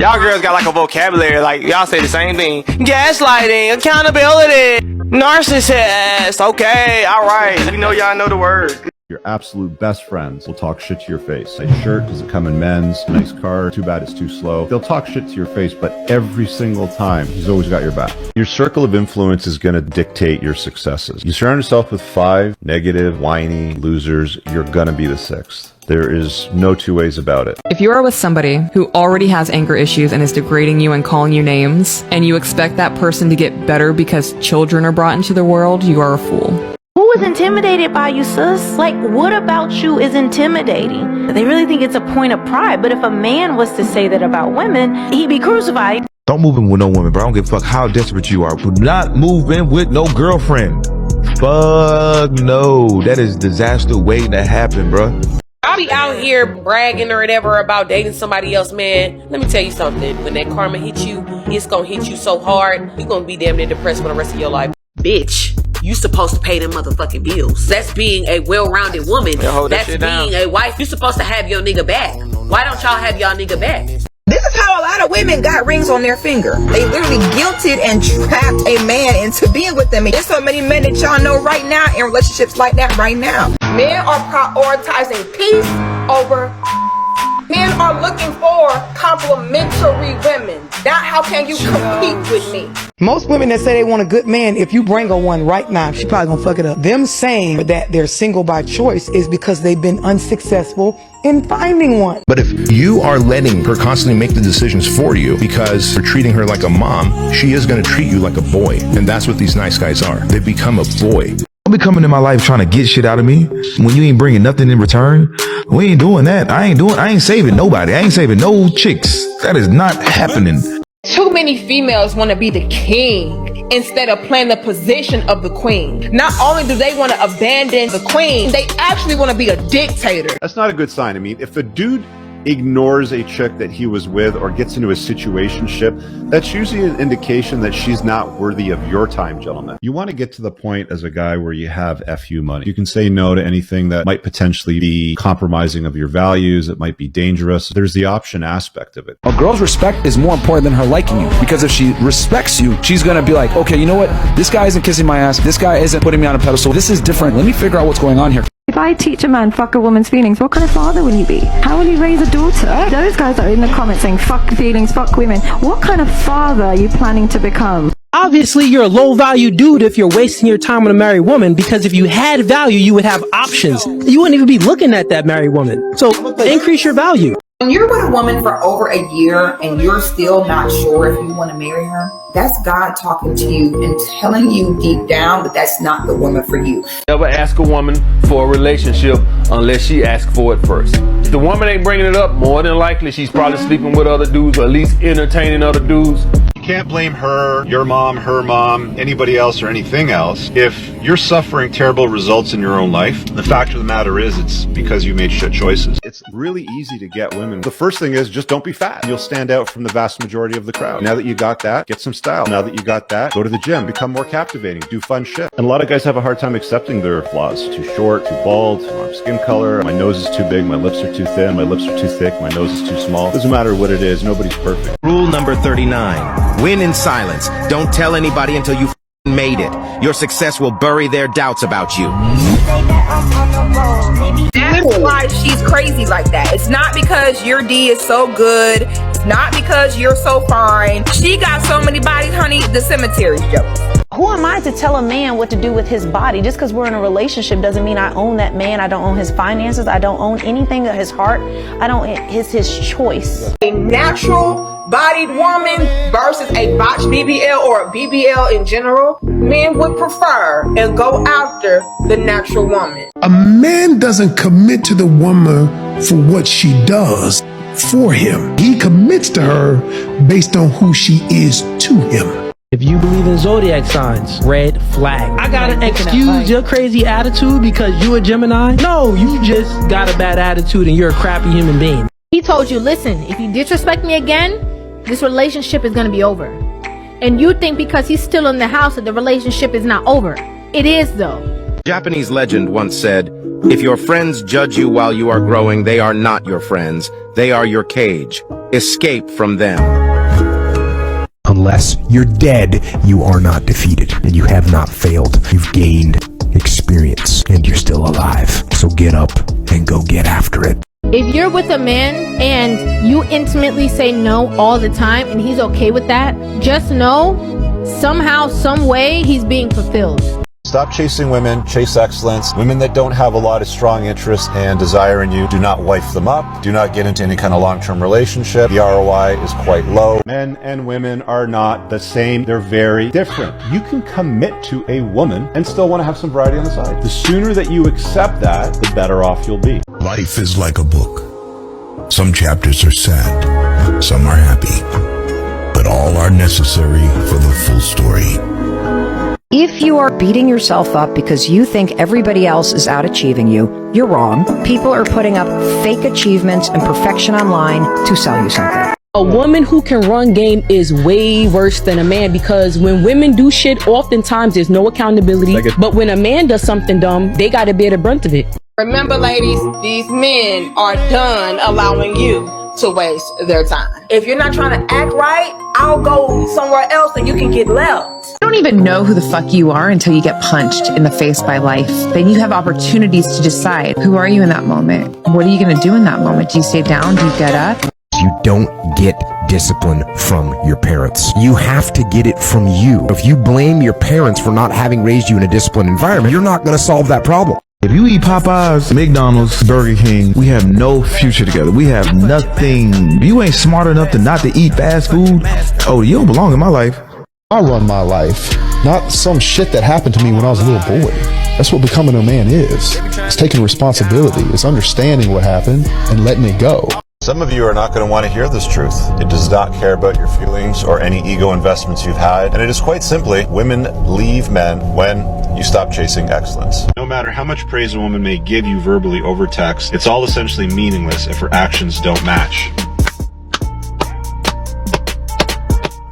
Y'all girls got like a vocabulary, like y'all say the same thing. Gaslighting, accountability, narcissist. Okay, alright. We know y'all know the words. Your absolute best friends will talk shit to your face. Nice shirt, does it come in men's? Nice car, too bad it's too slow. They'll talk shit to your face, but every single time, he's always got your back. Your circle of influence is going to dictate your successes. You surround yourself with 5 negative, whiny losers, you're going to be the 6th. There is no two ways about it. If you are with somebody who already has anger issues and is degrading you and calling you names, and you expect that person to get better because children are brought into the world, you are a fool. Who is intimidated by you, sis? Like, what about you is intimidating? They really think it's a point of pride, but if a man was to say that about women, he'd be crucified. Don't move in with no woman, bro. I don't give a fuck how desperate you are. Do not move in with no girlfriend. Fuck no. That is disaster waiting to happen, bro. I'll be out here bragging or whatever about dating somebody else, man. Let me tell you something. When that karma hits you, it's gonna hit you so hard, you're gonna be damn near depressed for the rest of your life. Bitch, you supposed to pay them motherfucking bills. That's being a well-rounded woman. That's being a wife. You supposed to have your nigga back. Why don't y'all have y'all nigga back? This is how a lot of women got rings on their finger. They literally guilted and trapped a man into being with them. There's so many men that y'all know right now in relationships like that right now. Men are prioritizing peace over. Men are looking for complimentary women. Not how can you compete with me. Most women that say they want a good man, if you bring her one right now, she probably gonna fuck it up. Them saying that they're single by choice is because they've been unsuccessful in finding one. But if you are letting her constantly make the decisions for you because you're treating her like a mom, she is going to treat you like a boy. And that's what these nice guys are. They become a boy. Don't be coming in my life trying to get shit out of me when you ain't bringing nothing in return. We ain't doing that. I ain't saving nobody. I ain't saving no chicks. That is not happening. Too many females want to be the king instead of playing the position of the queen. Not only do they want to abandon the queen, they actually want to be a dictator. That's not a good sign. I mean, if a dude ignores a chick that he was with or gets into a situationship, that's usually an indication that she's not worthy of your time, gentlemen. You want to get to the point as a guy where you have FU money. You can say no to anything that might potentially be compromising of your values. It might be dangerous. There's the option aspect of it. A girl's respect is more important than her liking you, because if she respects you, she's gonna be like, okay, you know what? This guy isn't kissing my ass. This guy isn't putting me on a pedestal. This is different. Let me figure out what's going on here. If I teach a man fuck a woman's feelings, what kind of father will you be? How will you raise a daughter? Those guys that are in the comments saying fuck feelings, fuck women. What kind of father are you planning to become? Obviously, you're a low-value dude if you're wasting your time on a married woman, because if you had value, you would have options. You wouldn't even be looking at that married woman. So increase your value. When you're with a woman for over a year and you're still not sure if you want to marry her, that's God talking to you and telling you deep down that that's not the woman for you. Never ask a woman for a relationship unless she asks for it first. If the woman ain't bringing it up, more than likely she's probably sleeping with other dudes or at least entertaining other dudes. You can't blame her, your mom, her mom, anybody else or anything else. If you're suffering terrible results in your own life, the fact of the matter is it's because you made shit choices. It's really easy to get women. The first thing is just don't be fat. You'll stand out from the vast majority of the crowd. Now that you got that, get some style. Now that you got that, go to the gym, become more captivating, do fun shit. And a lot of guys have a hard time accepting their flaws. Too short, too bald, wrong skin color, my nose is too big, my lips are too thin, my lips are too thick, my nose is too small. Doesn't matter what it is, nobody's perfect. Rule number 39. Win in silence. Don't tell anybody until you made it. Your success will bury their doubts about you. That's why she's crazy like that. It's not because your D is so good. It's not because you're so fine. She got so many bodies, honey, the cemetery's jealous. Who am I to tell a man what to do with his body? Just because we're in a relationship doesn't mean I own that man. I don't own his finances. I don't own anything of his heart. It's his choice. A natural bodied woman versus a botched BBL or a BBL in general, men would prefer and go after the natural woman. A man doesn't commit to the woman for what she does for him. He commits to her based on who she is to him. If you believe in zodiac signs, red flag. I gotta excuse your crazy attitude because you a Gemini? No, you just got a bad attitude and you're a crappy human being. He told you, listen, if you disrespect me again, this relationship is gonna be over. And you think because he's still in the house that the relationship is not over. It is though. Japanese legend once said, "If your friends judge you while you are growing, they are not your friends. They are your cage. Escape from them." Unless you're dead, you are not defeated, and you have not failed. You've gained experience, and you're still alive. So get up and go get after it. If you're with a man and you intimately say no all the time and he's okay with that, just know somehow, some way he's being fulfilled. Stop chasing women, chase excellence. Women that don't have a lot of strong interest and desire in you, do not wife them up. Do not get into any kind of long-term relationship. The ROI is quite low. Men and women are not the same. They're very different. You can commit to a woman and still want to have some variety on the side. The sooner that you accept that, the better off you'll be. Life is like a book. Some chapters are sad, some are happy, but all are necessary for the full story. If you are beating yourself up because you think everybody else is out achieving you, you're wrong. People are putting up fake achievements and perfection online to sell you something. A woman who can run game is way worse than a man, because when women do shit, oftentimes there's no accountability. But when a man does something dumb, they gotta bear the brunt of it. Remember, ladies, these men are done allowing you to waste their time. If you're not trying to act right, I'll go somewhere else and you can get left. You don't even know who the fuck you are until you get punched in the face by life. Then you have opportunities to decide, who are you in that moment? What are you going to do in that moment? Do you stay down? Do you get up? You don't get discipline from your parents. You have to get it from you. If you blame your parents for not having raised you in a disciplined environment, you're not going to solve that problem. If you eat Popeyes, McDonald's, Burger King, we have no future together. We have nothing. If you ain't smart enough to not to eat fast food, oh, you don't belong in my life. I run my life, not some shit that happened to me when I was a little boy. That's what becoming a man is. It's taking responsibility. It's understanding what happened and letting it go. Some of you are not going to want to hear this truth. It does not care about your feelings or any ego investments you've had. And it is quite simply, women leave men when you stop chasing excellence. No matter how much praise a woman may give you verbally over text, it's all essentially meaningless if her actions don't match.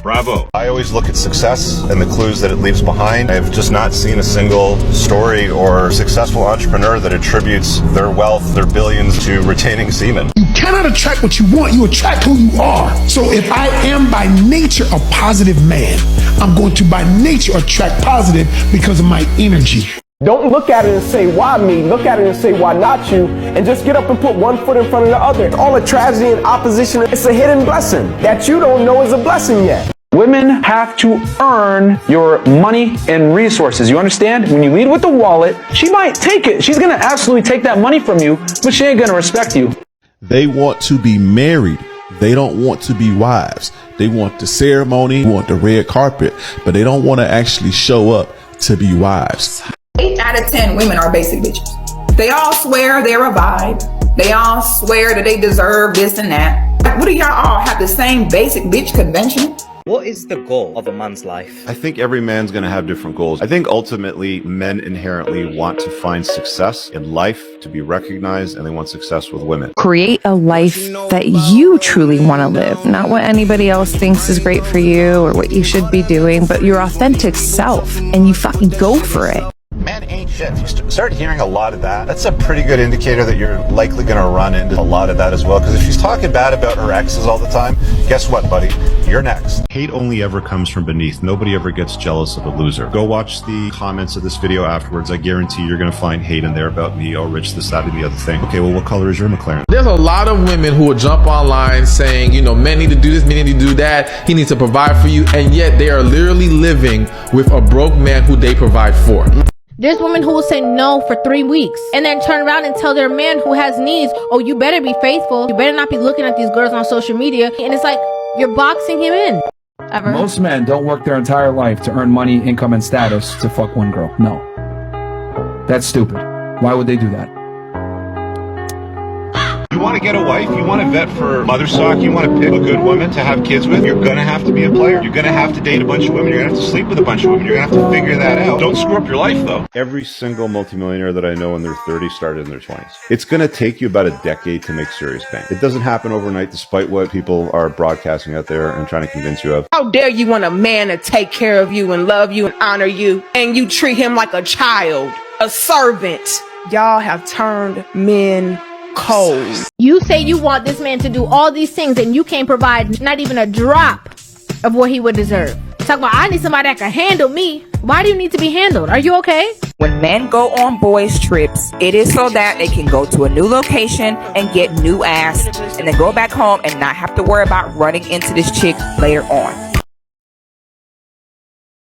Bravo. I always look at success and the clues that it leaves behind. I've just not seen a single story or successful entrepreneur that attributes their wealth, their billions, to retaining semen. You cannot attract what you want, you attract who you are. So if I am by nature a positive man, I'm going to by nature attract positive because of my energy. Don't look at it and say, why me? Look at it and say, why not you? And just get up and put one foot in front of the other. All the tragedy and opposition, it's a hidden blessing that you don't know is a blessing yet. Women have to earn your money and resources. You understand? When you lead with the wallet, she might take it. She's going to absolutely take that money from you, but she ain't going to respect you. They want to be married. They don't want to be wives. They want the ceremony, want the red carpet, but they don't want to actually show up to be wives. 8 out of 10 women are basic bitches. They all swear they're a vibe. They all swear that they deserve this and that. What do y'all all have the same basic bitch convention? What is the goal of a man's life? I think every man's going to have different goals. I think ultimately men inherently want to find success in life, to be recognized, and they want success with women. Create a life that you truly want to live, not what anybody else thinks is great for you or what you should be doing, but your authentic self, and you fucking go for it. Men ain't shit. If you start hearing a lot of that, that's a pretty good indicator that you're likely going to run into a lot of that as well. Because if she's talking bad about her exes all the time, guess what, buddy? You're next. Hate only ever comes from beneath. Nobody ever gets jealous of a loser. Go watch the comments of this video afterwards. I guarantee you're going to find hate in there about me, oh, rich, this, that, and the other thing. Okay, well, what color is your McLaren? There's a lot of women who will jump online saying, you know, men need to do this, men need to do that. He needs to provide for you. And yet they are literally living with a broke man who they provide for. There's women who will say no for 3 weeks and then turn around and tell their man who has needs, oh, you better be faithful. You better not be looking at these girls on social media. And it's like, you're boxing him in. Ever. Most men don't work their entire life to earn money, income, and status to fuck one girl. No. That's stupid. Why would they do that? You want to get a wife, you want to vet for mother stock, you want to pick a good woman to have kids with, you're going to have to be a player. You're going to have to date a bunch of women. You're going to have to sleep with a bunch of women. You're going to have to figure that out. Don't screw up your life, though. Every single multimillionaire that I know in their 30s started in their 20s. It's going to take you about a decade to make serious bank. It doesn't happen overnight, despite what people are broadcasting out there and trying to convince you of. How dare you want a man to take care of you and love you and honor you, and you treat him like a child? a servant. Y'all have turned men cold. You say you want this man to do all these things and you can't provide not even a drop of what he would deserve. Talk about, I need somebody that can handle me. Why do you need to be handled? Are you okay? When men go on boys trips, it is so that they can go to a new location and get new ass and then go back home and not have to worry about running into this chick later on.